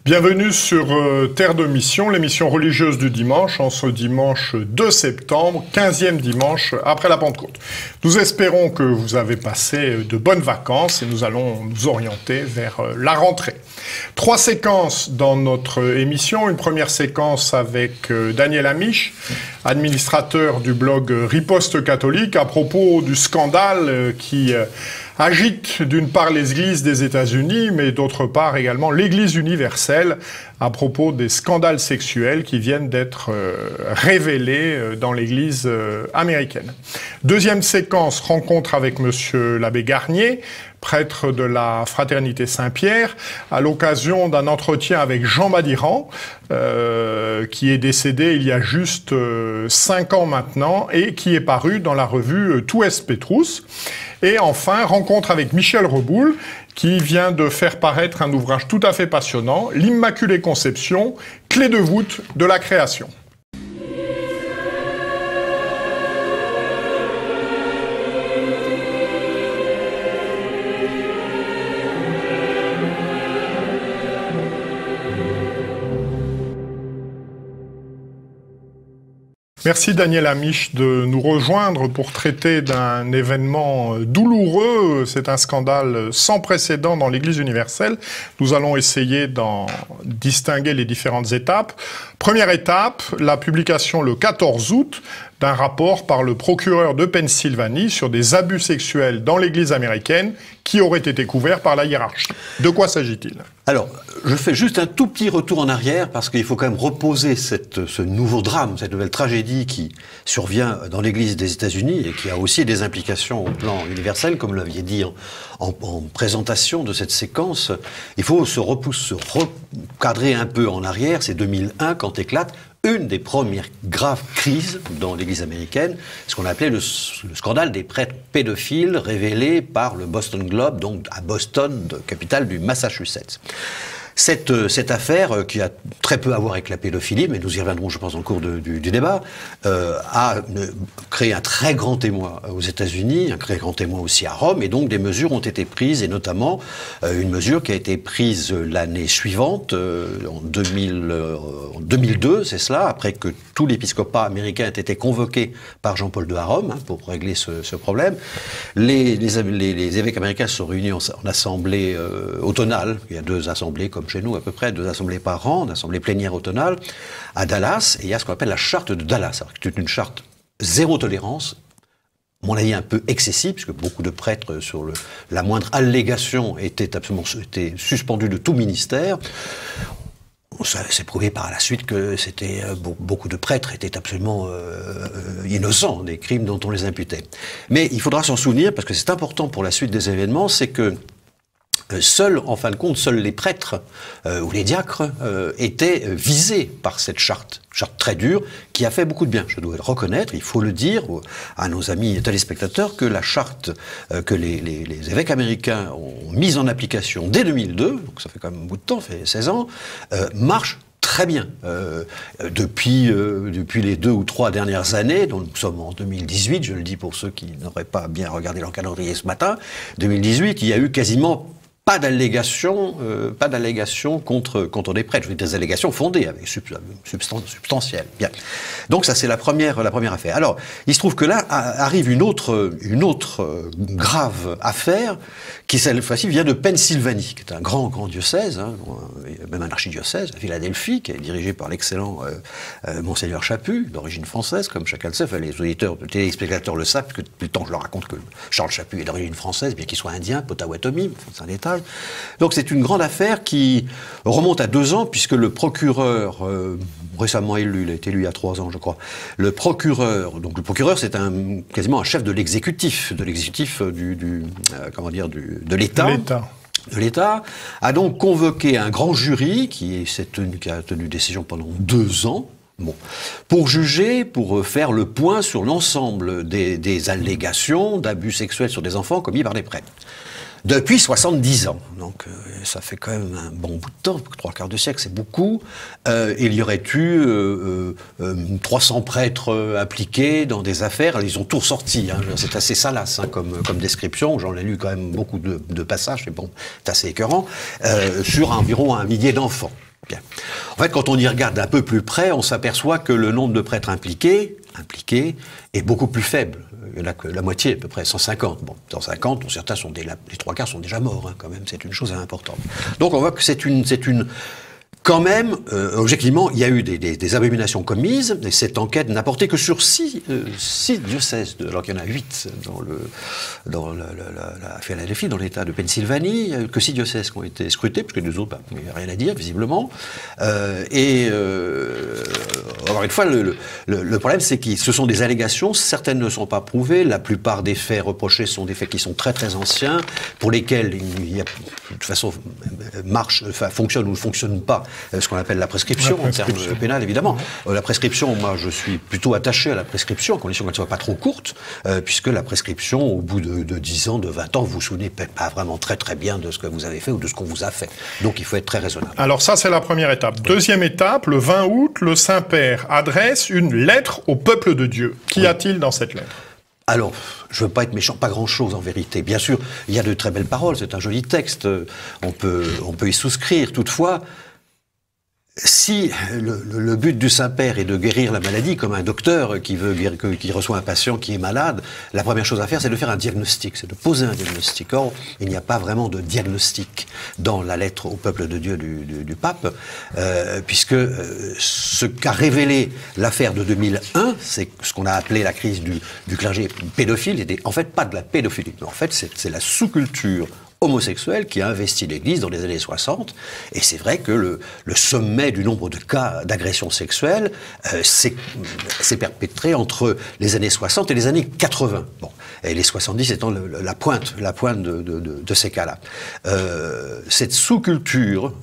Bienvenue sur Terre de Mission, l'émission religieuse du dimanche, en ce dimanche 2 septembre, 15e dimanche après la Pentecôte. Nous espérons que vous avez passé de bonnes vacances et nous allons nous orienter vers la rentrée. 3 séquences dans notre émission. Une première séquence avec Daniel Amiche, administrateur du blog Riposte catholique, à propos du scandale qui agite d'une part les églises des États-Unis, mais d'autre part également l'Église universelle à propos des scandales sexuels qui viennent d'être révélés dans l'Église américaine. Deuxième séquence, rencontre avec Monsieur l'abbé Garnier, prêtre de la Fraternité Saint-Pierre, à l'occasion d'un entretien avec Jean Madiran, qui est décédé il y a juste 5 ans maintenant, et qui est paru dans la revue Tout est Petrus. Et enfin, rencontre avec Michel Reboul, qui vient de faire paraître un ouvrage tout à fait passionnant, L'Immaculée Conception, clé de voûte de la création. Merci Daniel Amiche de nous rejoindre pour traiter d'un événement douloureux. C'est un scandale sans précédent dans l'Église universelle. Nous allons essayer d'en distinguer les différentes étapes. Première étape, la publication le 14 août d'un rapport par le procureur de Pennsylvanie sur des abus sexuels dans l'Église américaine qui auraient été couverts par la hiérarchie. De quoi s'agit-il ? Alors, je fais juste un tout petit retour en arrière parce qu'il faut quand même reposer ce nouveau drame, cette nouvelle tragédie qui survient dans l'Église des États-Unis et qui a aussi des implications au plan universel, comme vous l'aviez dit en présentation de cette séquence. Il faut se recadrer un peu en arrière. C'est 2001 quand éclate une des premières graves crises dans l'Église américaine, ce qu'on appelait le scandale des prêtres pédophiles révélé par le Boston Globe, donc à Boston, capitale du Massachusetts. Cette affaire, qui a très peu à voir avec la pédophilie, mais nous y reviendrons, je pense, dans le cours du débat, a créé un très grand témoin aux États-Unis, un très grand témoin aussi à Rome, et donc des mesures ont été prises, et notamment une mesure qui a été prise l'année suivante, en 2002, c'est cela, après que tout l'épiscopat américain ait été convoqué par Jean-Paul II à Rome pour régler ce problème. Les évêques américains se sont réunis en assemblée automnale, il y a 2 assemblées comme chez nous à peu près, 2 assemblées par an, une assemblée plénière automnale, à Dallas, et il y a ce qu'on appelle la charte de Dallas, c'est une charte zéro tolérance, à mon avis un peu excessif, puisque beaucoup de prêtres, sur la moindre allégation, étaient suspendus de tout ministère. Ça s'est prouvé par la suite que beaucoup de prêtres étaient absolument innocents des crimes dont on les imputait. Mais il faudra s'en souvenir, parce que c'est important pour la suite des événements, c'est que en fin de compte, seuls les prêtres ou les diacres étaient visés par cette charte très dure, qui a fait beaucoup de bien. Je dois le reconnaître, il faut le dire à nos amis téléspectateurs, que la charte que les évêques américains ont mise en application dès 2002, donc ça fait quand même un bout de temps, ça fait 16 ans, marche très bien. Depuis les 2 ou 3 dernières années, dont nous sommes en 2018, je le dis pour ceux qui n'auraient pas bien regardé leur calendrier ce matin, 2018, il y a eu quasiment pas d'allégation contre des prêtres. Je veux dire, des allégations fondées, avec substantielles. Bien. Donc ça, c'est la première affaire. Alors, il se trouve que là arrive une autre grave affaire qui, cette fois-ci, vient de Pennsylvanie, qui est un grand diocèse, même un archidiocèse, à Philadelphie, qui est dirigé par l'excellent Monseigneur Chaput, d'origine française, comme chacun le sait. Enfin, les auditeurs, les téléspectateurs le savent, parce que depuis le temps, je leur raconte que Charles Chaput est d'origine française, bien qu'il soit indien, Potawatomi, c'est un État. Donc c'est une grande affaire qui remonte à 2 ans, puisque le procureur, récemment élu, il a été élu il y a 3 ans je crois, le procureur c'est quasiment un chef de l'exécutif de l'État, a donc convoqué un grand jury qui a tenu décision pendant 2 ans, pour juger, pour faire le point sur l'ensemble des allégations d'abus sexuels sur des enfants commis par des prêtres. Depuis 70 ans. Donc ça fait quand même un bon bout de temps, 3/4 de siècle, c'est beaucoup. Il y aurait eu 300 prêtres impliqués dans des affaires. Ils ont tout ressorti. Hein. C'est assez salace hein, comme description. J'en ai lu quand même beaucoup de passages, mais bon, c'est assez écœurant. Sur environ 1 millier d'enfants. Bien. En fait, quand on y regarde d'un peu plus près, on s'aperçoit que le nombre de prêtres impliqués est beaucoup plus faible. Il n'y en a que la moitié, à peu près 150. Bon, 150, dont certains sont les 3/4 sont déjà morts, hein, quand même, c'est une chose importante. Donc on voit que c'est une quand même, objectivement, il y a eu des abominations commises, et cette enquête n'a porté que sur 6 diocèses, alors qu'il y en a 8 dans la Philadelphie, dans l'État de Pennsylvanie. Il n'y a eu que 6 diocèses qui ont été scrutés, parce que les autres, il n'y a rien à dire, visiblement. Encore une fois, le problème, c'est que ce sont des allégations, certaines ne sont pas prouvées, la plupart des faits reprochés sont des faits qui sont très très anciens, pour lesquels il y a, de toute façon, fonctionne ou ne fonctionne pas ce qu'on appelle la prescription, en termes pénal, évidemment. La prescription, moi, je suis plutôt attaché à la prescription, à condition qu'elle ne soit pas trop courte, puisque la prescription, au bout de 10 ans, de 20 ans, vous vous souvenez pas vraiment très très bien de ce que vous avez fait ou de ce qu'on vous a fait. Donc il faut être très raisonnable. Alors ça, c'est la première étape. Deuxième étape, le 20 août, le Saint-Père adresse une lettre au peuple de Dieu. Qu'y a-t-il dans cette lettre ? Alors, je veux pas être méchant, pas grand-chose en vérité. Bien sûr, il y a de très belles paroles, c'est un joli texte, on peut y souscrire. Toutefois, si le but du Saint-Père est de guérir la maladie, comme un docteur qui reçoit un patient qui est malade, la première chose à faire, c'est de faire un diagnostic, c'est de poser un diagnostic. Or, il n'y a pas vraiment de diagnostic dans la lettre au peuple de Dieu du pape, puisque ce qu'a révélé l'affaire de 2001, c'est ce qu'on a appelé la crise du clergé pédophile, n'était en fait pas de la pédophilie, en fait c'est la sous-culture homosexuel qui a investi l'Église dans les années 60. Et c'est vrai que le sommet du nombre de cas d'agression sexuelle s'est perpétré entre les années 60 et les années 80. Bon. Et les 70 étant la pointe de ces cas-là. Cette sous-culture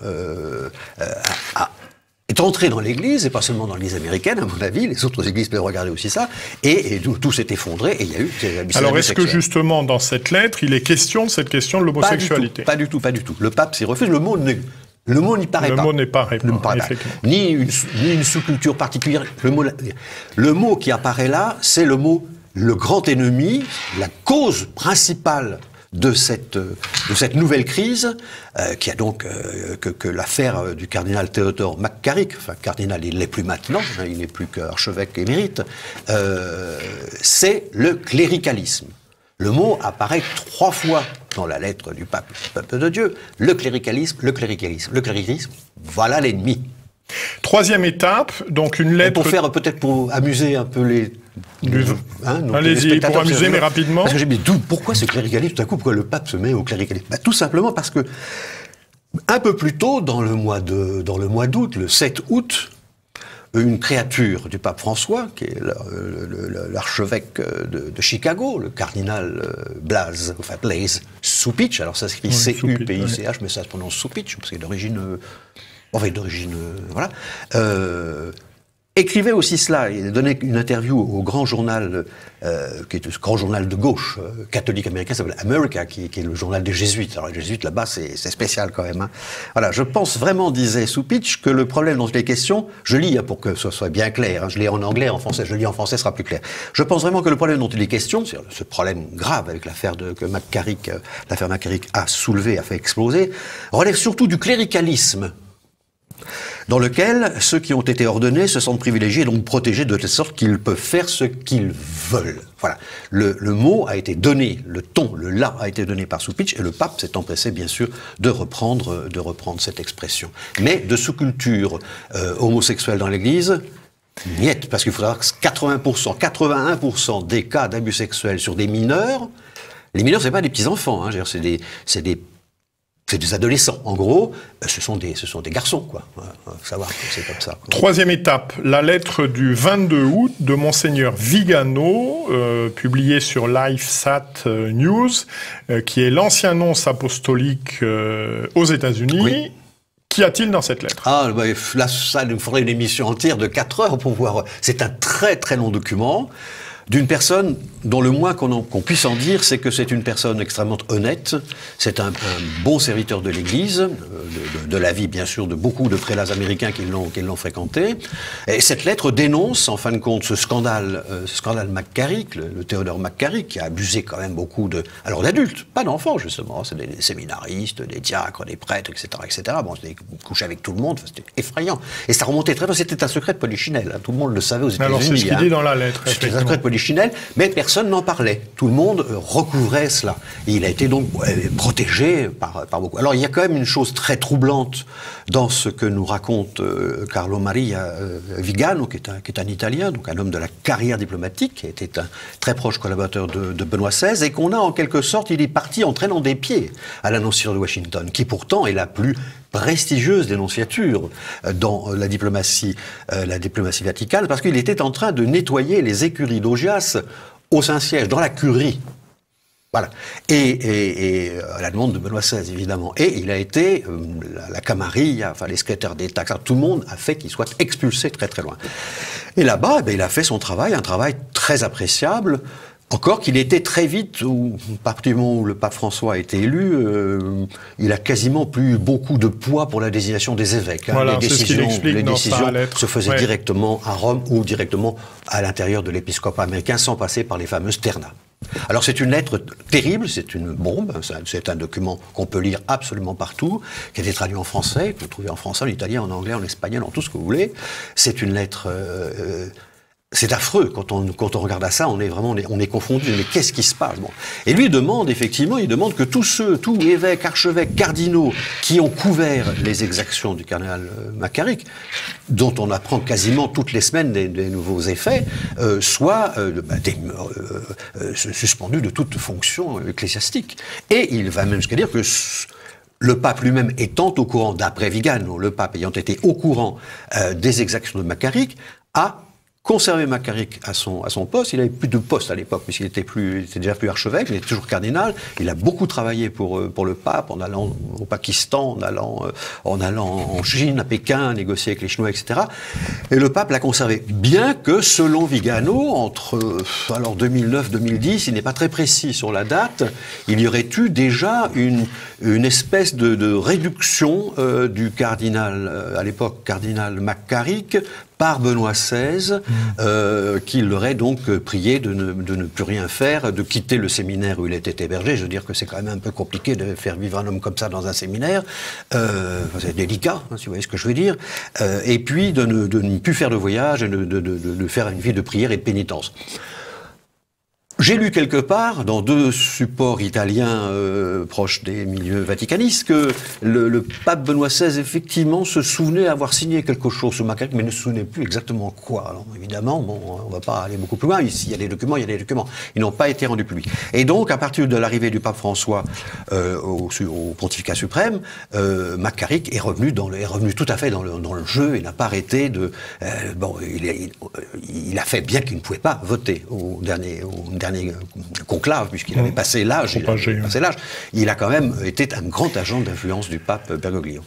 est entré dans l'Église, et pas seulement dans l'Église américaine, à mon avis, les autres églises peuvent regarder aussi ça, et tout s'est effondré, et il y a eu... Alors est-ce que justement, dans cette lettre, il est question de cette question de l'homosexualité ? Pas du tout. Le pape s'y refuse, le mot n'y paraît pas. Le mot n'est pas répondu, effectivement. Ni une sous-culture particulière. Le mot qui apparaît là, c'est le mot « le grand ennemi », la cause principale de cette nouvelle crise, qui a donc que l'affaire du cardinal Theodore McCarrick, enfin cardinal il l'est plus maintenant, hein, il n'est plus qu'archevêque émérite, c'est le cléricalisme. Le mot apparaît 3 fois dans la lettre du pape, peuple de Dieu. Le cléricalisme, voilà l'ennemi. Troisième étape, donc une lettre... Pour amuser un peu les... Allez-y, pour amuser, mais rapidement. Parce que j'ai dit, pourquoi ce cléricalisme, tout à coup, pourquoi le pape se met au cléricalisme ? Tout simplement parce que, un peu plus tôt, dans le mois d'août, le 7 août, une créature du pape François, qui est l'archevêque de Chicago, le cardinal Blaise Cupich, alors ça s'écrit C-U-P-I-C-H, mais ça se prononce Cupich, parce qu'il est d'origine... voilà. Écrivait aussi cela, il donnait une interview au grand journal, qui est ce grand journal de gauche, catholique américain, ça s'appelle America, qui est le journal des jésuites. Alors les jésuites là-bas, c'est spécial quand même. Hein. Voilà, je pense vraiment, disait Cupich, que le problème dont il est question, je lis pour que ce soit bien clair, hein, je lis en anglais, en français, je lis en français, ce sera plus clair. Je pense vraiment que le problème dont il est question, c'est ce problème grave avec l'affaire que l'affaire McCarrick a soulevé, a fait exploser, relève surtout du cléricalisme, dans lequel ceux qui ont été ordonnés se sentent privilégiés et donc protégés de telle sorte qu'ils peuvent faire ce qu'ils veulent. Voilà. Le mot a été donné, le ton, le là a été donné par Cupich, et le pape s'est empressé, bien sûr, de reprendre cette expression. Mais de sous-culture homosexuelle dans l'Église, niet, parce qu'il faudra que 81% des cas d'abus sexuels sur des mineurs, les mineurs, c'est pas des petits-enfants, hein, c'est des adolescents. En gros, ce sont des garçons, quoi. Faut savoir que c'est comme ça. Quoi. Troisième étape, la lettre du 22 août de Monseigneur Vigano, publiée sur LifeSat News, qui est l'ancien nonce apostolique aux États-Unis. Oui. Qu'y a-t-il dans cette lettre ? Là, ça, il me faudrait une émission entière de 4 heures pour voir. C'est un très très long document. d'une personne dont le moins qu'on puisse en dire, c'est que c'est une personne extrêmement honnête, c'est un bon serviteur de l'Église, de la vie bien sûr de beaucoup de prélats américains qui l'ont fréquenté. Et cette lettre dénonce en fin de compte ce scandale McCarrick, le Theodore McCarrick, qui a abusé quand même beaucoup d'adultes, pas d'enfants justement, c'est des séminaristes, des diacres, des prêtres, etc. Bon, il couchait avec tout le monde, c'était effrayant. Et ça remontait très loin, c'était un secret de Polichinelle, hein, tout le monde le savait aux États-Unis. Alors c'est ce qu'il dit dans la lettre. C'était un secret de Polichinelle, mais personne n'en parlait. Tout le monde recouvrait cela. Et il a été donc protégé par beaucoup. Alors il y a quand même une chose très troublante dans ce que nous raconte Carlo Maria Vigano, qui est un Italien, donc un homme de la carrière diplomatique, qui était un très proche collaborateur de Benoît XVI, et qu'on a en quelque sorte, il est parti en traînant des pieds à l'annonciature de Washington, qui pourtant est la plus prestigieuse dénonciature dans la diplomatie vaticane, parce qu'il était en train de nettoyer les écuries d'Augias au Saint-Siège, dans la curie. Voilà. Et à la demande de Benoît XVI, évidemment. Et il a été, la Camarilla, enfin les secrétaires d'État, tout le monde a fait qu'il soit expulsé très très loin. Et là-bas, il a fait son travail, un travail très appréciable. Encore qu'il était très vite, à partir du moment où le pape François a été élu, il a quasiment plus eu beaucoup de poids pour la désignation des évêques. Hein. Voilà, les décisions se faisaient ouais. directement à Rome ou directement à l'intérieur de l'épiscopat américain sans passer par les fameuses ternas. Alors c'est une lettre terrible, c'est une bombe, c'est un document qu'on peut lire absolument partout, qui a été traduit en français, que vous trouvez en français, en italien, en anglais, en espagnol, en tout ce que vous voulez. C'est une lettre... c'est affreux, quand on regarde à ça, on est confondu, mais qu'est-ce qui se passe? Bon. Et lui demande que tous évêques, archevêques, cardinaux qui ont couvert les exactions du cardinal McCarrick, dont on apprend quasiment toutes les semaines des nouveaux effets, soient suspendus de toute fonction ecclésiastique. Et il va même jusqu'à dire que le pape lui-même étant au courant, d'après Vigano, le pape ayant été au courant des exactions de McCarrick, a conservé McCarrick à son poste. Il n'avait plus de poste à l'époque, puisqu'il était déjà plus archevêque, il était toujours cardinal. Il a beaucoup travaillé pour le pape, en allant au Pakistan, en allant en Chine, à Pékin, négocier avec les Chinois, etc. Et le pape l'a conservé. Bien que, selon Vigano, entre 2009-2010, il n'est pas très précis sur la date, il y aurait eu déjà une espèce de réduction du cardinal, à l'époque cardinal McCarrick, par Benoît XVI, qui l'aurait donc prié de ne plus rien faire, de quitter le séminaire où il était hébergé. Je veux dire que c'est quand même un peu compliqué de faire vivre un homme comme ça dans un séminaire. C'est délicat, hein, si vous voyez ce que je veux dire. Et puis de ne plus faire de voyage, et de faire une vie de prière et de pénitence. J'ai lu quelque part, dans 2 supports italiens proches des milieux vaticanistes, que le pape Benoît XVI, effectivement, se souvenait avoir signé quelque chose sous McCarrick, mais ne se souvenait plus exactement quoi. Alors, évidemment, on ne va pas aller beaucoup plus loin. Ici, il y a des documents, Ils n'ont pas été rendus publics. Et donc, à partir de l'arrivée du pape François au pontificat suprême, McCarrick est revenu tout à fait dans le jeu. Il n'a pas arrêté de... il a fait bien qu'il ne pouvait pas voter au dernier conclave, puisqu'il avait passé l'âge. Il a quand même été un grand agent d'influence du pape Bergoglio.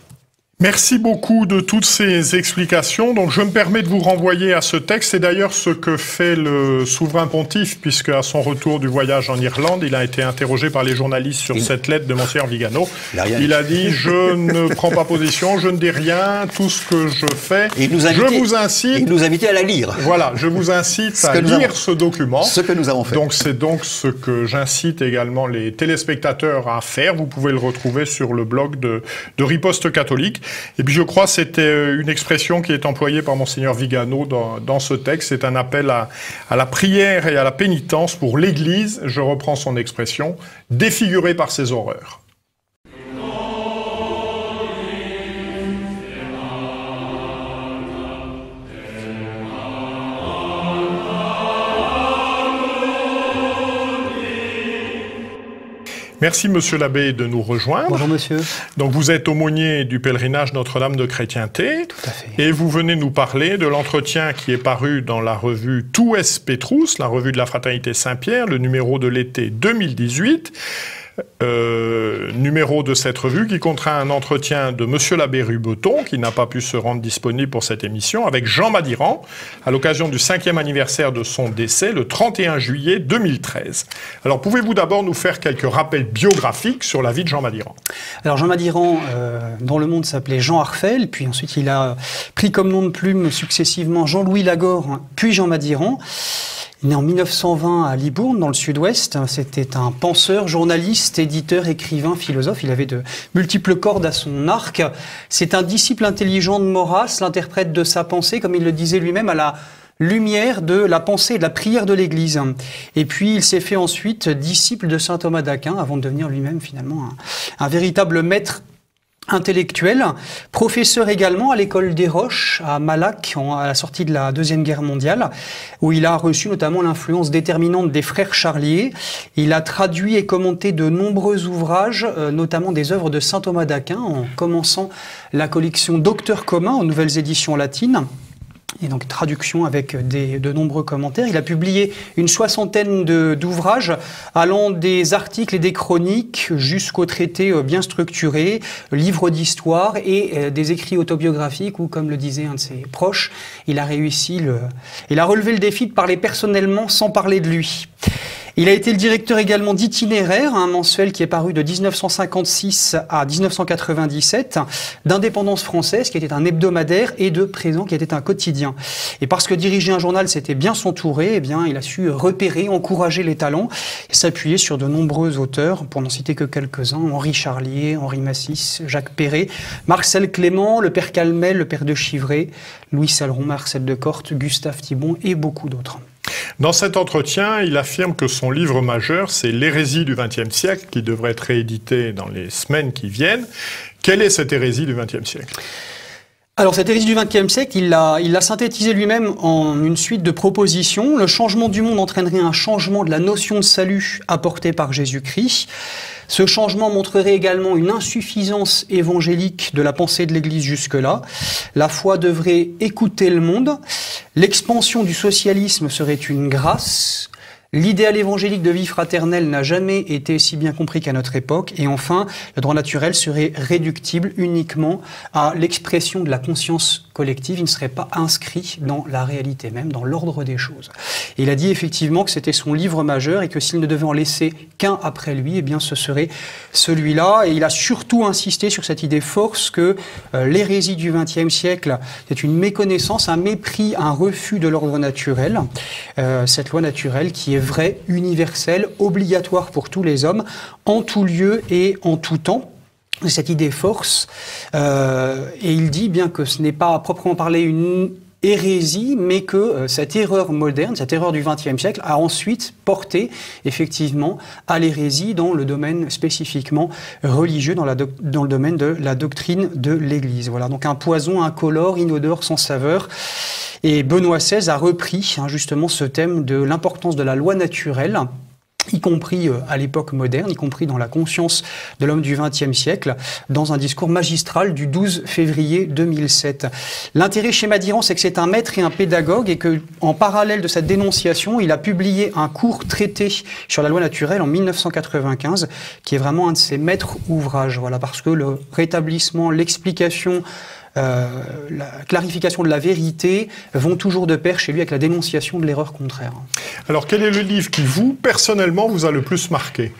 Merci beaucoup de toutes ces explications. Donc, je me permets de vous renvoyer à ce texte. C'est d'ailleurs ce que fait le souverain pontife, puisque à son retour du voyage en Irlande, il a été interrogé par les journalistes sur cette lettre de Monseigneur Vigano. Il a dit « Je ne prends pas position, je ne dis rien, tout ce que je fais, je vous incite... » Il nous invitait à la lire. Voilà, je vous incite à lire ce document. Ce que nous avons fait. Donc, c'est donc ce que j'incite également les téléspectateurs à faire. Vous pouvez le retrouver sur le blog de Riposte catholique. Et puis je crois que c'était une expression qui est employée par Monseigneur Vigano dans ce texte. C'est un appel à la prière et à la pénitence pour l'Église, je reprends son expression, défigurée par ces horreurs. Merci, monsieur l'abbé, de nous rejoindre. Bonjour, monsieur. Donc, vous êtes aumônier du pèlerinage Notre-Dame de Chrétienté. Tout à fait. Et vous venez nous parler de l'entretien qui est paru dans la revue Tout est Petrus, la revue de la Fraternité Saint-Pierre, le numéro de l'été 2018. numéro de cette revue qui contraint un entretien de Monsieur l'abbé Rubeton, qui n'a pas pu se rendre disponible pour cette émission, avec Jean Madiran, à l'occasion du 5e anniversaire de son décès, le 31 juillet 2013. Alors, pouvez-vous d'abord nous faire quelques rappels biographiques sur la vie de Jean Madiran? Alors, Jean Madiran, dans le monde, s'appelait Jean Arfel, puis ensuite il a pris comme nom de plume successivement Jean-Louis Lagore, puis Jean Madiran. Né en 1920 à Libourne, dans le sud-ouest. C'était un penseur, journaliste, éditeur, écrivain, philosophe. Il avait de multiples cordes à son arc. C'est un disciple intelligent de Maurras, l'interprète de sa pensée, comme il le disait lui-même, à la lumière de la pensée et de la prière de l'Église. Et puis, il s'est fait ensuite disciple de saint Thomas d'Aquin, avant de devenir lui-même, finalement, un véritable maître intellectuel, professeur également à l'école des Roches, à Malac, à la sortie de la Deuxième Guerre mondiale, où il a reçu notamment l'influence déterminante des frères Charlier. Il a traduit et commenté de nombreux ouvrages, notamment des œuvres de saint Thomas d'Aquin, en commençant la collection Docteur commun aux nouvelles éditions latines. Et donc traduction avec de nombreux commentaires. Il a publié une soixantaine d'ouvrages allant des articles et des chroniques jusqu'aux traités bien structurés, livres d'histoire et des écrits autobiographiques où, comme le disait un de ses proches, il a relevé le défi de parler personnellement sans parler de lui. Il a été le directeur également d'Itinéraire, un mensuel qui est paru de 1956 à 1997, d'Indépendance française, qui était un hebdomadaire, et de Présent, qui était un quotidien. Et parce que diriger un journal, c'était bien s'entourer, eh bien, il a su repérer, encourager les talents, et s'appuyer sur de nombreux auteurs, pour n'en citer que quelques-uns, Henri Charlier, Henri Massis, Jacques Perret, Marcel Clément, le père Calmel, le père de Chivray, Louis Saleron, Marcel de Corte, Gustave Thibon et beaucoup d'autres. Dans cet entretien, il affirme que son livre majeur, c'est L'hérésie du XXe siècle, qui devrait être réédité dans les semaines qui viennent. Quelle est cette hérésie du XXe siècle ? Alors, cette hérésie du XXe siècle, il l'a synthétisé lui-même en une suite de propositions. Le changement du monde entraînerait un changement de la notion de salut apportée par Jésus-Christ. Ce changement montrerait également une insuffisance évangélique de la pensée de l'Église jusque-là. La foi devrait écouter le monde. L'expansion du socialisme serait une grâce. L'idéal évangélique de vie fraternelle n'a jamais été si bien compris qu'à notre époque. Et enfin, le droit naturel serait réductible uniquement à l'expression de la conscience collective. Il ne serait pas inscrit dans la réalité même, dans l'ordre des choses. Et il a dit effectivement que c'était son livre majeur et que s'il ne devait en laisser qu'un après lui, eh bien ce serait celui-là. Et il a surtout insisté sur cette idée force que l'hérésie du XXe siècle est une méconnaissance, un mépris, un refus de l'ordre naturel. Cette loi naturelle qui est vraie, universelle, obligatoire pour tous les hommes, en tout lieu et en tout temps. Cette idée force. Et il dit bien que ce n'est pas à proprement parler une hérésie, mais que cette erreur moderne, cette erreur du XXe siècle, a ensuite porté effectivement à l'hérésie dans le domaine spécifiquement religieux, dans le domaine de la doctrine de l'Église. Voilà, donc un poison incolore, inodore, sans saveur. Et Benoît XVI a repris justement ce thème de l'importance de la loi naturelle, y compris à l'époque moderne, y compris dans la conscience de l'homme du XXe siècle, dans un discours magistral du 12 février 2007. L'intérêt chez Madiran, c'est que c'est un maître et un pédagogue, et que, en parallèle de cette dénonciation, il a publié un court traité sur la loi naturelle en 1995, qui est vraiment un de ses maîtres ouvrages. Voilà, parce que le rétablissement, l'explication, la clarification de la vérité vont toujours de pair chez lui avec la dénonciation de l'erreur contraire. Alors, quel est le livre qui, vous, personnellement, vous a le plus marqué ?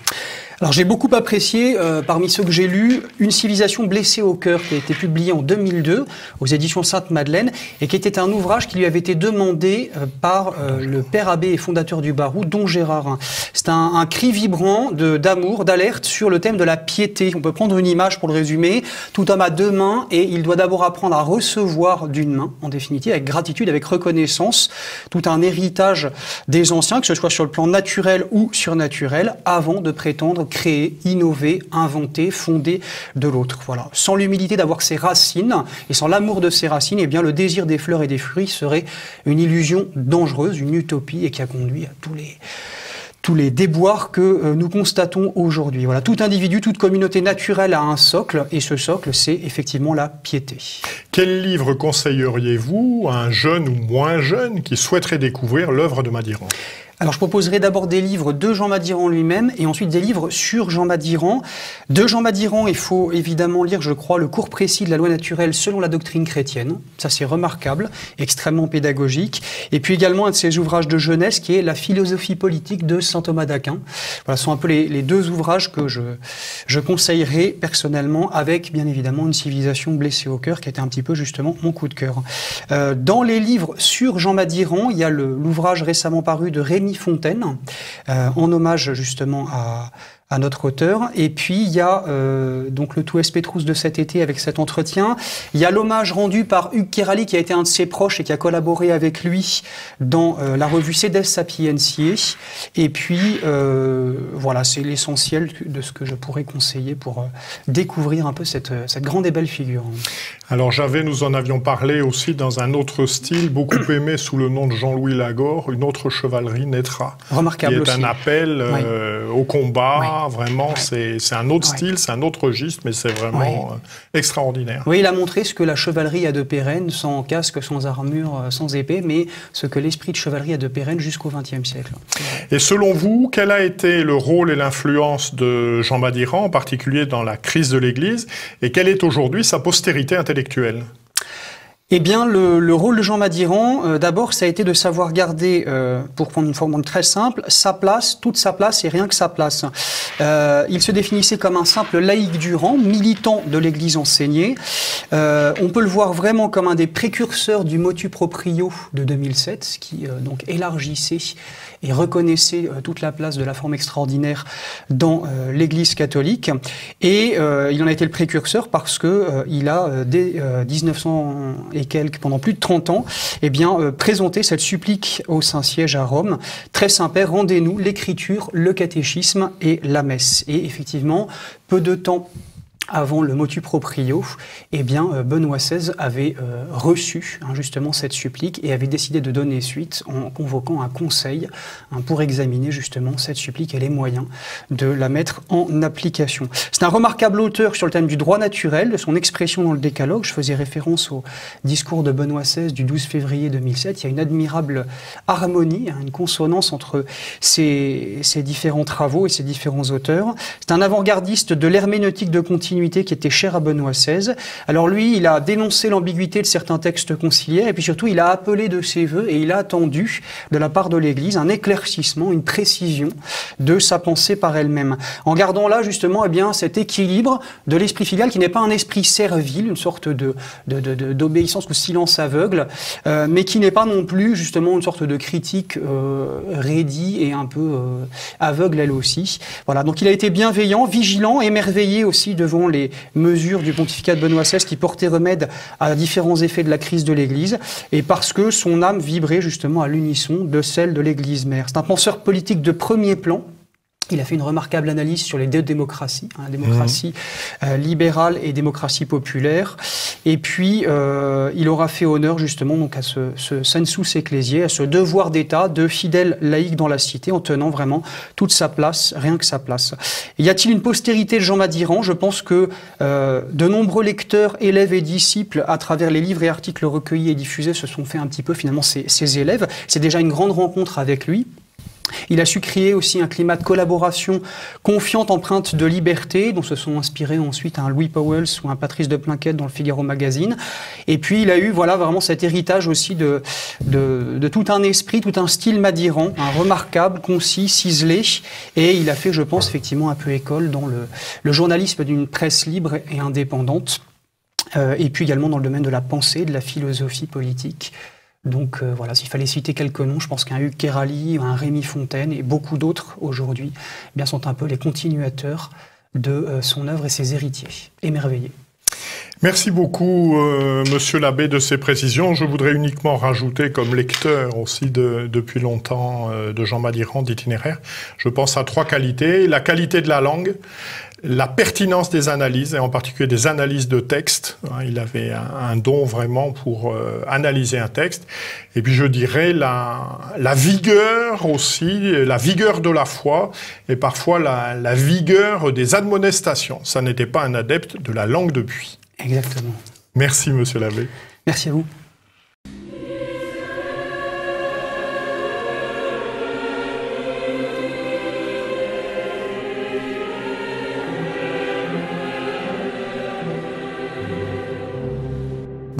Alors j'ai beaucoup apprécié, parmi ceux que j'ai lus, Une civilisation blessée au cœur, qui a été publié en 2002 aux éditions Sainte-Madeleine, et qui était un ouvrage qui lui avait été demandé par le père abbé et fondateur du Barou, Don Gérard. C'est un cri vibrant d'amour, d'alerte sur le thème de la piété. On peut prendre une image pour le résumer. Tout homme a deux mains, et il doit d'abord apprendre à recevoir d'une main, en définitive, avec gratitude, avec reconnaissance, tout un héritage des anciens, que ce soit sur le plan naturel ou surnaturel, avant de prétendre créer, innover, inventer, fonder de l'autre. Voilà. Sans l'humilité d'avoir ses racines, et sans l'amour de ses racines, eh bien, le désir des fleurs et des fruits serait une illusion dangereuse, une utopie, et qui a conduit à tous les déboires que nous constatons aujourd'hui. Voilà. Tout individu, toute communauté naturelle a un socle, et ce socle, c'est effectivement la piété. Quel livre conseilleriez-vous à un jeune ou moins jeune qui souhaiterait découvrir l'œuvre de Madiran ? Alors je proposerai d'abord des livres de Jean Madiran lui-même et ensuite des livres sur Jean Madiran. De Jean Madiran, il faut évidemment lire, je crois, le cours précis de la loi naturelle selon la doctrine chrétienne. Ça c'est remarquable, extrêmement pédagogique. Et puis également un de ses ouvrages de jeunesse qui est La philosophie politique de saint Thomas d'Aquin. Voilà, ce sont un peu les deux ouvrages que je conseillerais personnellement, avec bien évidemment Une civilisation blessée au cœur qui était un petit peu justement mon coup de cœur. Dans les livres sur Jean Madiran, il y a l'ouvrage récemment paru de Rémi Fontaine, en hommage justement à notre auteur. Et puis il y a donc le Tout es Petrus de cet été avec cet entretien. Il y a l'hommage rendu par Hugues Kérali qui a été un de ses proches et qui a collaboré avec lui dans la revue Cedes Sapientiae. Et puis voilà, c'est l'essentiel de ce que je pourrais conseiller pour découvrir un peu cette grande et belle figure. Alors nous en avions parlé aussi dans un autre style, beaucoup aimé sous le nom de Jean-Louis Lagore, Une autre chevalerie naîtra. Remarquable aussi. Qui est un appel au combat. Oui. Vraiment, c'est un autre style, c'est un autre registre, mais c'est vraiment extraordinaire. Oui, il a montré ce que la chevalerie a de pérenne, sans casque, sans armure, sans épée, mais ce que l'esprit de chevalerie a de pérenne jusqu'au XXe siècle. Et selon vous, quel a été le rôle et l'influence de Jean Madiran, en particulier dans la crise de l'Église, et quelle est aujourd'hui sa postérité intellectuelle ? Eh bien, le rôle de Jean Madiran, d'abord, ça a été de savoir garder, pour prendre une formule très simple, sa place, toute sa place et rien que sa place. Il se définissait comme un simple laïc du rang, militant de l'Église enseignée. On peut le voir vraiment comme un des précurseurs du motu proprio de 2007, qui donc élargissait et reconnaissait toute la place de la forme extraordinaire dans l'Église catholique. Et il en a été le précurseur parce que il a, dès 1900 et quelques, pendant plus de 30 ans, eh bien, présenté cette supplique au Saint-Siège à Rome. Très Saint-Père, rendez-nous l'écriture, le catéchisme et la messe. Et effectivement, peu de temps avant le motu proprio, eh bien, Benoît XVI avait reçu justement cette supplique et avait décidé de donner suite en convoquant un conseil pour examiner justement cette supplique et les moyens de la mettre en application. C'est un remarquable auteur sur le thème du droit naturel, de son expression dans le Décalogue. Je faisais référence au discours de Benoît XVI du 12 février 2007. Il y a une admirable harmonie, une consonance entre ces différents travaux et ces différents auteurs. C'est un avant-gardiste de l'herméneutique de continuité qui était chère à Benoît XVI. Alors lui, il a dénoncé l'ambiguïté de certains textes conciliaires et puis surtout, il a appelé de ses voeux et il a attendu de la part de l'Église un éclaircissement, une précision de sa pensée par elle-même. En gardant là, justement, eh bien, cet équilibre de l'esprit filial qui n'est pas un esprit servile, une sorte d'obéissance ou silence aveugle, mais qui n'est pas non plus, justement, une sorte de critique raidie et un peu aveugle elle aussi. Voilà, donc il a été bienveillant, vigilant, émerveillé aussi devant les mesures du pontificat de Benoît XVI qui portaient remède à différents effets de la crise de l'Église et parce que son âme vibrait justement à l'unisson de celle de l'Église mère. C'est un penseur politique de premier plan. Il a fait une remarquable analyse sur les deux démocraties, démocratie libérale et démocratie populaire. Et puis, il aura fait honneur justement donc à ce sensus ecclésiae, à ce devoir d'État de fidèle laïc dans la cité, en tenant vraiment toute sa place, rien que sa place. Et y a-t-il une postérité de Jean Madiran ? Je pense que de nombreux lecteurs, élèves et disciples, à travers les livres et articles recueillis et diffusés, se sont fait un petit peu finalement ses élèves. C'est déjà une grande rencontre avec lui. Il a su créer aussi un climat de collaboration confiante, empreinte de liberté, dont se sont inspirés ensuite un Louis Pauwels ou un Patrice de Plainquette dans le Figaro Magazine. Et puis il a eu voilà vraiment cet héritage aussi de tout un esprit, tout un style Madiran, remarquable, concis, ciselé. Et il a fait, je pense, effectivement un peu école dans le journalisme d'une presse libre et indépendante. Et puis également dans le domaine de la pensée, de la philosophie politique. Donc voilà, s'il fallait citer quelques noms, je pense qu'un Hugues Kérali, un Rémi Fontaine et beaucoup d'autres aujourd'hui sont un peu les continuateurs de son œuvre et ses héritiers, émerveillés. Merci beaucoup, Monsieur l'abbé, de ces précisions. Je voudrais uniquement rajouter, comme lecteur aussi depuis longtemps de Jean Madiran d'Itinéraire, je pense à 3 qualités. La qualité de la langue, la pertinence des analyses, et en particulier des analyses de texte. Il avait un don vraiment pour analyser un texte. Et puis je dirais la vigueur aussi, la vigueur de la foi, et parfois la vigueur des admonestations. Ça n'était pas un adepte de la langue de puits. Exactement. Merci, Monsieur l'abbé. Merci à vous.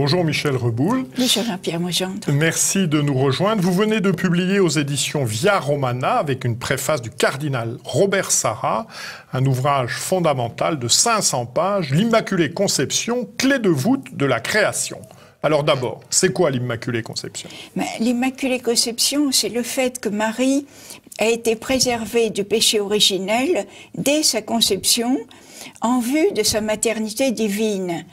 Bonjour Michel Reboul. Bonjour Jean-Pierre Mogendre. Merci de nous rejoindre. Vous venez de publier aux éditions Via Romana, avec une préface du cardinal Robert Sarra, un ouvrage fondamental de 500 pages, l'Immaculée Conception, clé de voûte de la création. Alors d'abord, c'est quoi l'Immaculée Conception? L'Immaculée Conception, c'est le fait que Marie a été préservée du péché originel dès sa conception en vue de sa maternité divine.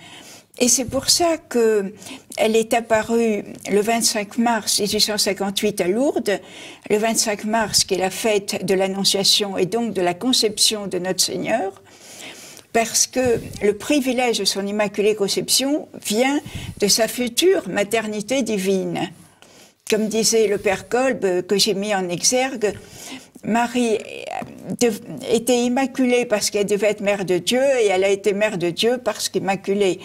Et c'est pour ça qu'elle est apparue le 25 mars 1858 à Lourdes, le 25 mars qui est la fête de l'Annonciation et donc de la conception de notre Seigneur, parce que le privilège de son Immaculée Conception vient de sa future maternité divine. Comme disait le Père Kolb, que j'ai mis en exergue, Marie était immaculée parce qu'elle devait être mère de Dieu, et elle a été mère de Dieu parce qu'immaculée.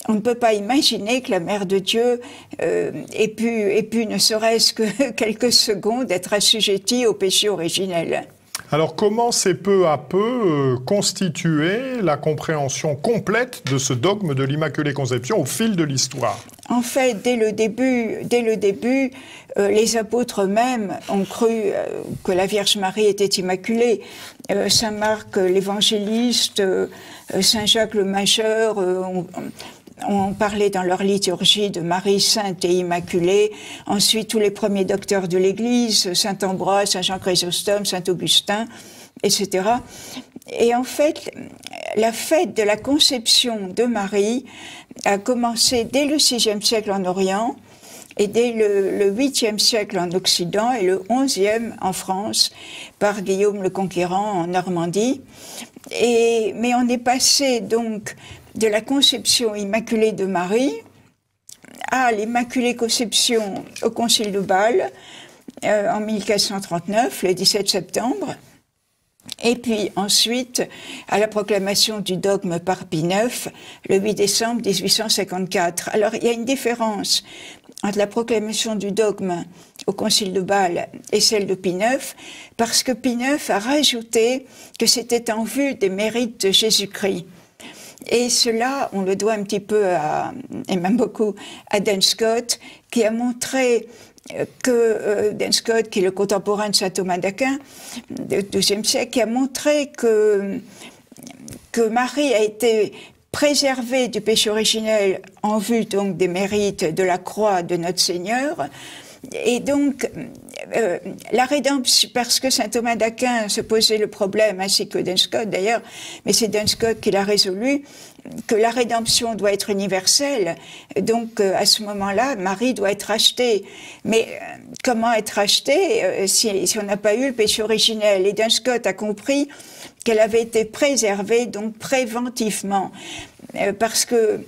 On ne peut pas imaginer que la mère de Dieu ait pu, ne serait-ce que quelques secondes, être assujettie au péché originel. Alors comment s'est peu à peu constituée la compréhension complète de ce dogme de l'Immaculée Conception au fil de l'histoire? En fait, dès le début, les apôtres eux-mêmes ont cru que la Vierge Marie était immaculée. Saint Marc l'évangéliste, Saint Jacques le Majeur ont parlé dans leur liturgie de Marie sainte et immaculée. Ensuite, tous les premiers docteurs de l'Église, Saint Ambroise, Saint Jean Chrysostome, Saint Augustin, etc. Et en fait, la fête de la conception de Marie a commencé dès le VIe siècle en Orient, et dès le 8e siècle en Occident et le 11e en France par Guillaume le Conquérant en Normandie. Mais on est passé donc de la conception immaculée de Marie à l'Immaculée Conception au Concile de Bâle en 1439, le 17 septembre. Et puis ensuite, à la proclamation du dogme par Pie IX, le 8 décembre 1854. Alors, il y a une différence entre la proclamation du dogme au Concile de Bâle et celle de Pie IX, parce que Pie IX a rajouté que c'était en vue des mérites de Jésus-Christ. Et cela, on le doit un petit peu et même beaucoup, à Duns Scotus, qui a montré que Duns Scotus, qui est le contemporain de saint Thomas d'Aquin, du XIIe siècle, qui a montré que Marie a été préservée du péché originel en vue donc des mérites de la croix de notre Seigneur. Et donc, la rédemption, parce que saint Thomas d'Aquin se posait le problème, ainsi que Duns Scotus d'ailleurs, mais c'est Duns Scotus qui l'a résolu, que la rédemption doit être universelle. Donc, à ce moment-là, Marie doit être rachetée. Mais comment être rachetée si on n'a pas eu le péché originel? Et Duns Scotus a compris qu'elle avait été préservée, donc préventivement, parce que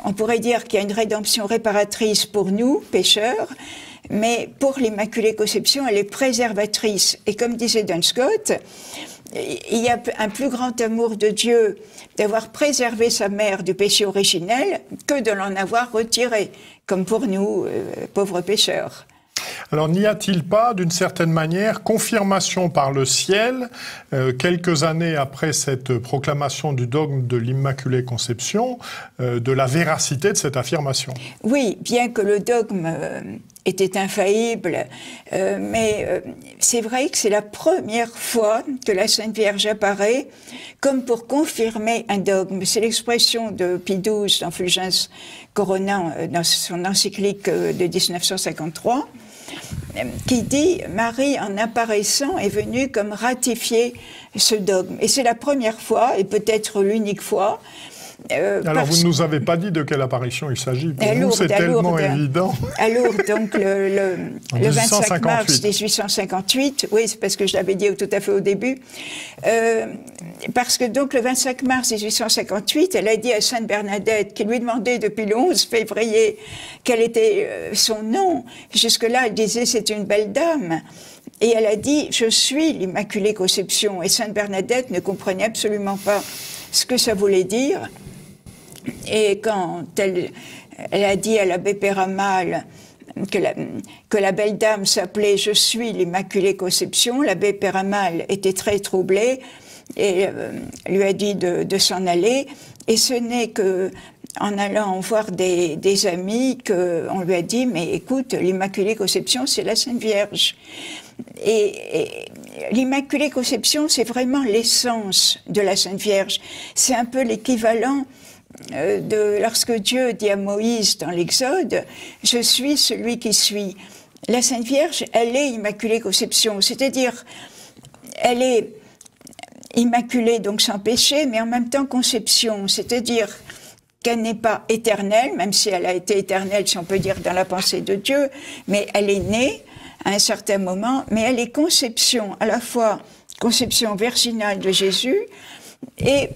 on pourrait dire qu'il y a une rédemption réparatrice pour nous, pécheurs, mais pour l'Immaculée Conception, elle est préservatrice. Et comme disait Duns Scotus, il y a un plus grand amour de Dieu d'avoir préservé sa mère du péché originel que de l'en avoir retiré, comme pour nous, pauvres pécheurs. Alors, n'y a-t-il pas, d'une certaine manière, confirmation par le ciel, quelques années après cette proclamation du dogme de l'Immaculée Conception, de la véracité de cette affirmation? Oui, bien que le dogme était infaillible, mais c'est vrai que c'est la première fois que la Sainte Vierge apparaît comme pour confirmer un dogme. C'est l'expression de Pie XII dans Fulgens Corona, dans son encyclique de 1953, qui dit « Marie, en apparaissant, est venue comme ratifier ce dogme ». Et c'est la première fois, et peut-être l'unique fois. Alors, vous ne nous avez pas dit de quelle apparition il s'agit. Pour nous, c'est tellement évident. À Lourdes, donc le 25 mars 1858. Oui, c'est parce que je l'avais dit tout à fait au début. Parce que donc le 25 mars 1858, elle a dit à Sainte Bernadette, qui lui demandait depuis le 11 février quel était son nom. Jusque-là, elle disait c'est une belle dame. Et elle a dit je suis l'Immaculée Conception. Et Sainte Bernadette ne comprenait absolument pas ce que ça voulait dire. Et quand elle a dit à l'abbé Péramal que la belle dame s'appelait « Je suis l'Immaculée Conception », l'abbé Péramal était très troublé et lui a dit de s'en aller. Et ce n'est que en allant voir des amis qu'on lui a dit, mais écoute, l'Immaculée Conception, c'est la Sainte Vierge. Et l'Immaculée Conception, c'est vraiment l'essence de la Sainte Vierge. C'est un peu l'équivalent de lorsque Dieu dit à Moïse dans l'Exode, « Je suis celui qui suis ». La Sainte Vierge, elle est Immaculée Conception, c'est-à-dire, elle est immaculée, donc sans péché, mais en même temps conception, c'est-à-dire qu'elle n'est pas éternelle, même si elle a été éternelle, si on peut dire, dans la pensée de Dieu, mais elle est née à un certain moment, mais elle est conception, à la fois conception virginale de Jésus et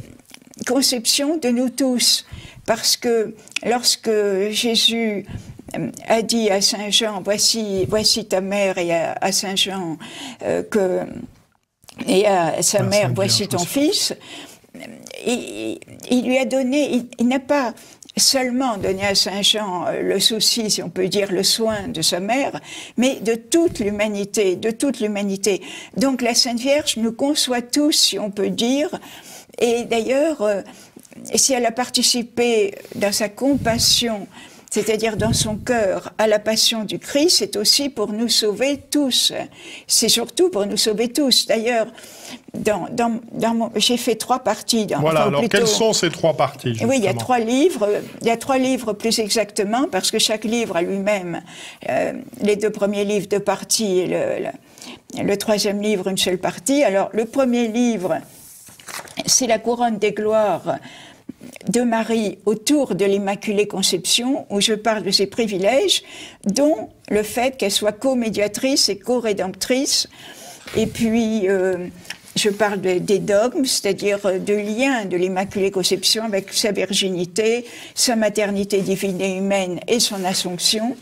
conception de nous tous, parce que lorsque Jésus a dit à Saint Jean, voici ta mère, et à Saint Jean et à sa mère, voici ton fils, il lui a donné, il n'a pas seulement donné à Saint Jean le souci, si on peut dire, le soin de sa mère, mais de toute l'humanité, Donc la Sainte Vierge nous conçoit tous, si on peut dire, et d'ailleurs, si elle a participé dans sa compassion, c'est-à-dire dans son cœur, à la passion du Christ, c'est aussi pour nous sauver tous. C'est surtout pour nous sauver tous. D'ailleurs, j'ai fait 3 parties. Voilà, alors quelles sont ces 3 parties, justement? Oui, il y a 3 livres. Il y a 3 livres plus exactement, parce que chaque livre a lui-même, les 2 premiers livres, 2 parties, et le 3e livre, une seule partie. Alors, le premier livre, c'est la couronne des gloires de Marie autour de l'Immaculée Conception, où je parle de ses privilèges, dont le fait qu'elle soit co-médiatrice et co-rédemptrice. Et puis, je parle des dogmes, c'est-à-dire de lien de l'Immaculée Conception avec sa virginité, sa maternité divine et humaine et son Assomption.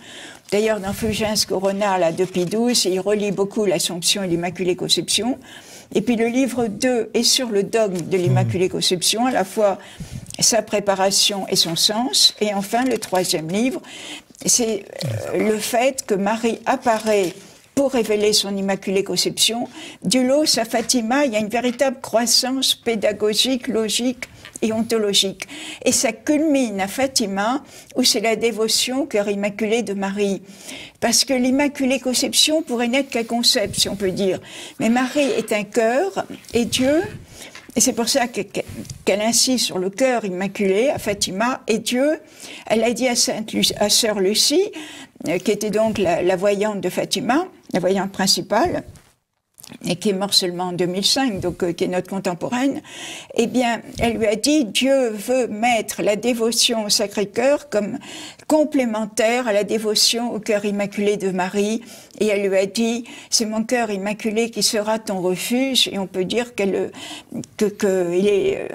D'ailleurs, dans Fulgens Corona, là, de Pie XII, il relie beaucoup l'Assomption et l'Immaculée Conception. Et puis le livre 2 est sur le dogme de l'Immaculée Conception, à la fois sa préparation et son sens. Et enfin, le 3e livre, c'est le fait que Marie apparaît pour révéler son Immaculée Conception. Du Los à Fatima, il y a une véritable croissance pédagogique, logique et ontologique. Et ça culmine à Fatima, où c'est la dévotion au cœur immaculé de Marie. Parce que l'Immaculée Conception pourrait n'être qu'un concept, si on peut dire. Mais Marie est un cœur, et Dieu, et c'est pour ça qu'elle insiste sur le cœur immaculé à Fatima, et Dieu, elle a dit à Sœur Lucie, qui était donc la voyante de Fatima, la voyante principale, et qui est morte seulement en 2005, donc qui est notre contemporaine, eh bien, elle lui a dit, Dieu veut mettre la dévotion au Sacré-Cœur comme complémentaire à la dévotion au cœur immaculé de Marie, et elle lui a dit, c'est mon cœur immaculé qui sera ton refuge, et on peut dire qu'il est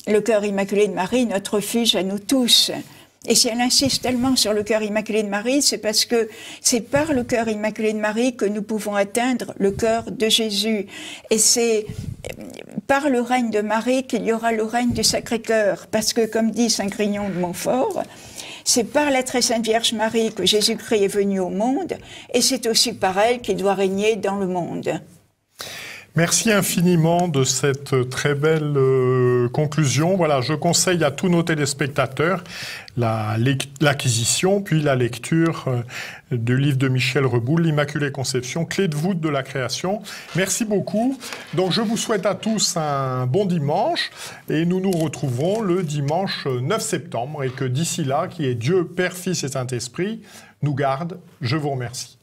le cœur immaculé de Marie, notre refuge à nous tous. Et si elle insiste tellement sur le cœur immaculé de Marie, c'est parce que c'est par le cœur immaculé de Marie que nous pouvons atteindre le cœur de Jésus. Et c'est par le règne de Marie qu'il y aura le règne du Sacré-Cœur. Parce que, comme dit Saint Grignon de Montfort, c'est par la très sainte Vierge Marie que Jésus-Christ est venu au monde, et c'est aussi par elle qu'il doit régner dans le monde. Merci infiniment de cette très belle conclusion. Voilà, je conseille à tous nos téléspectateurs l'acquisition, puis la lecture du livre de Michel Reboul, L'Immaculée Conception, clé de voûte de la création. Merci beaucoup. Donc, je vous souhaite à tous un bon dimanche et nous nous retrouverons le dimanche 9 septembre et que d'ici là, qui est Dieu, Père, Fils et Saint-Esprit, nous garde. Je vous remercie.